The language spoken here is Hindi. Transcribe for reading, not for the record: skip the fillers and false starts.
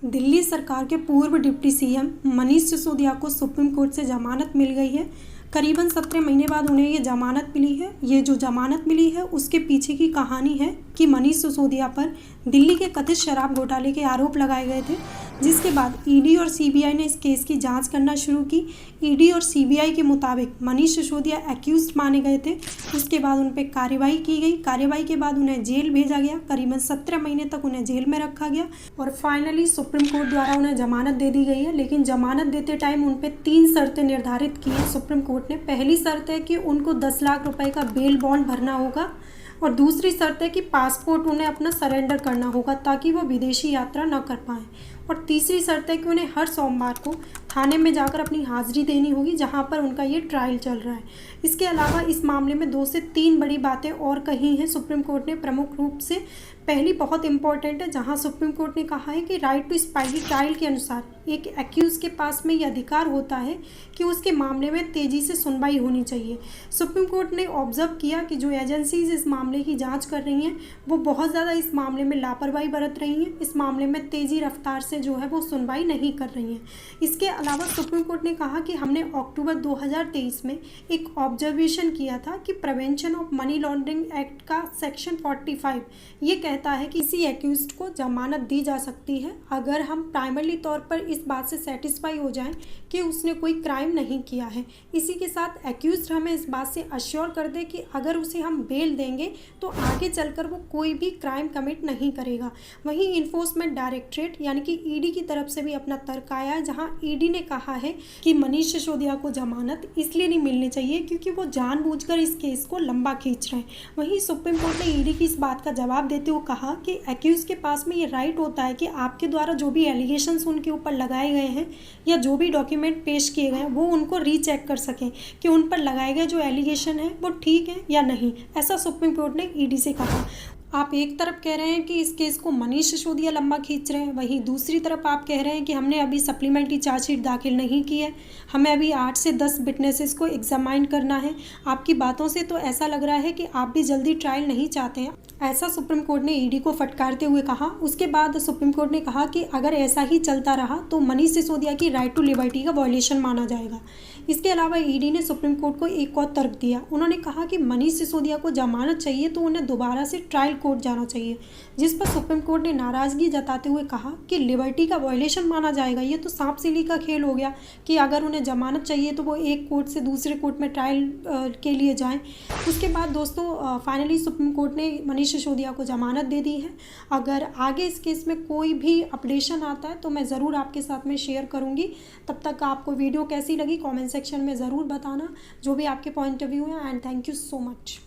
दिल्ली सरकार के पूर्व डिप्टी सीएम मनीष सिसोदिया को सुप्रीम कोर्ट से जमानत मिल गई है। करीबन 17 महीने बाद उन्हें ये जमानत मिली है। ये जो जमानत मिली है उसके पीछे की कहानी है कि मनीष सिसोदिया पर दिल्ली के कथित शराब घोटाले के आरोप लगाए गए थे, जिसके बाद ईडी और सीबीआई ने इस केस की जांच करना शुरू की। ईडी और सीबीआई के मुताबिक मनीष सिसोदिया एक्यूज्ड माने गए थे। उसके बाद उन पर कार्रवाई की गई। कार्रवाई के बाद उन्हें जेल भेजा गया। करीबन 17 महीने तक उन्हें जेल में रखा गया और फाइनली सुप्रीम कोर्ट द्वारा उन्हें जमानत दे दी गई है। लेकिन जमानत देते टाइम उन पर 3 शर्तें निर्धारित की है सुप्रीम कोर्ट ने। पहली शर्त है कि उनको 10 लाख रुपए का बेल बॉन्ड भरना होगा और दूसरी शर्त है कि पासपोर्ट उन्हें अपना सरेंडर करना होगा ताकि वो विदेशी यात्रा न कर पाएँ। और तीसरी शर्त है कि उन्हें हर सोमवार को थाने में जाकर अपनी हाजिरी देनी होगी जहां पर उनका ये ट्रायल चल रहा है। इसके अलावा इस मामले में 2 से 3 बड़ी बातें और कही हैं सुप्रीम कोर्ट ने। प्रमुख रूप से पहली बहुत इंपॉर्टेंट है, जहां सुप्रीम कोर्ट ने कहा है कि राइट टू स्पाइडी ट्रायल के अनुसार एक एक्यूज के पास में यह अधिकार होता है कि उसके मामले में तेज़ी से सुनवाई होनी चाहिए। सुप्रीम कोर्ट ने ऑब्जर्व किया कि जो एजेंसीज इस मामले की जांच कर रही हैं वो बहुत ज़्यादा इस मामले में लापरवाही बरत रही हैं। इस मामले में तेज़ी रफ्तार से जो है वो सुनवाई नहीं कर रही हैं। इसके अलावा सुप्रीम कोर्ट ने कहा कि हमने अक्टूबर 2023 में एक ऑब्जर्वेशन किया था कि prevention of money laundering act का सेक्शन 45 ये कहता है कि किसी एक्यूज्ड को जमानत दी जा सकती है अगर हम प्राइमरी तौर पर इस बात से सेटिस्फाई हो जाएं कि उसने कोई क्राइम नहीं किया है। इसी के साथ एक्यूज्ड हमें इस बात से अश्योर कर दे कि अगर उसे हम बेल देंगे तो आगे चलकर वो कोई भी क्राइम कमिट नहीं करेगा। वहीं इन्फोर्समेंट डायरेक्टरेट यानी कि ईडी की तरफ से भी अपना तर्क आया है, जहां ईडी ने कहा है कि मनीष सिसोदिया को जमानत इसलिए नहीं मिलनी चाहिए क्योंकि वो जानबूझकर इस केस को लंबा खींच रहे हैं। वहीं सुप्रीम कोर्ट ने ईडी की इस बात का जवाब देते हुए कहा कि एक्यूज के पास में ये राइट होता है कि आपके द्वारा जो भी एलिगेशंस उनके ऊपर लगाए गए हैं या जो भी डॉक्यूमेंट पेश किए गए हैं वो उनको रीचेक कर सकें कि उन पर लगाए गए जो एलिगेशन है वो ठीक है या नहीं। ऐसा सुप्रीम कोर्ट ने ईडी से कहा। आप एक तरफ कह रहे हैं कि इस केस को मनीष सिसोदिया लंबा खींच रहे हैं, वहीं दूसरी तरफ आप कह रहे हैं कि हमने अभी सप्लीमेंट्री चार्जशीट दाखिल नहीं की है, हमें अभी 8 से 10 विटनेसेस को एग्जामाइन करना है। आपकी बातों से तो ऐसा लग रहा है कि आप भी जल्दी ट्रायल नहीं चाहते हैं। ऐसा सुप्रीम कोर्ट ने ईडी को फटकारते हुए कहा। उसके बाद सुप्रीम कोर्ट ने कहा कि अगर ऐसा ही चलता रहा तो मनीष सिसोदिया की राइट टू लिबर्टी का वायलेशन माना जाएगा। इसके अलावा ईडी ने सुप्रीम कोर्ट को एक और तर्क दिया। उन्होंने कहा कि मनीष सिसोदिया को जमानत चाहिए तो उन्हें दोबारा से ट्रायल कोर्ट जाना चाहिए, जिस पर सुप्रीम कोर्ट ने नाराज़गी जताते हुए कहा कि लिबर्टी का वायलेशन माना जाएगा। ये तो सांप सीढ़ी का खेल हो गया कि अगर उन्हें जमानत चाहिए तो वो एक कोर्ट से दूसरे कोर्ट में ट्रायल के लिए जाएं। उसके बाद दोस्तों फाइनली सुप्रीम कोर्ट ने मनीष सिसोदिया को जमानत दे दी है। अगर आगे इस केस में कोई भी अपडेशन आता है तो मैं ज़रूर आपके साथ में शेयर करूँगी। तब तक आपको वीडियो कैसी लगी कॉमेंट सेक्शन में ज़रूर बताना, जो भी आपके पॉइंट ऑफ व्यू है। And thank you so much.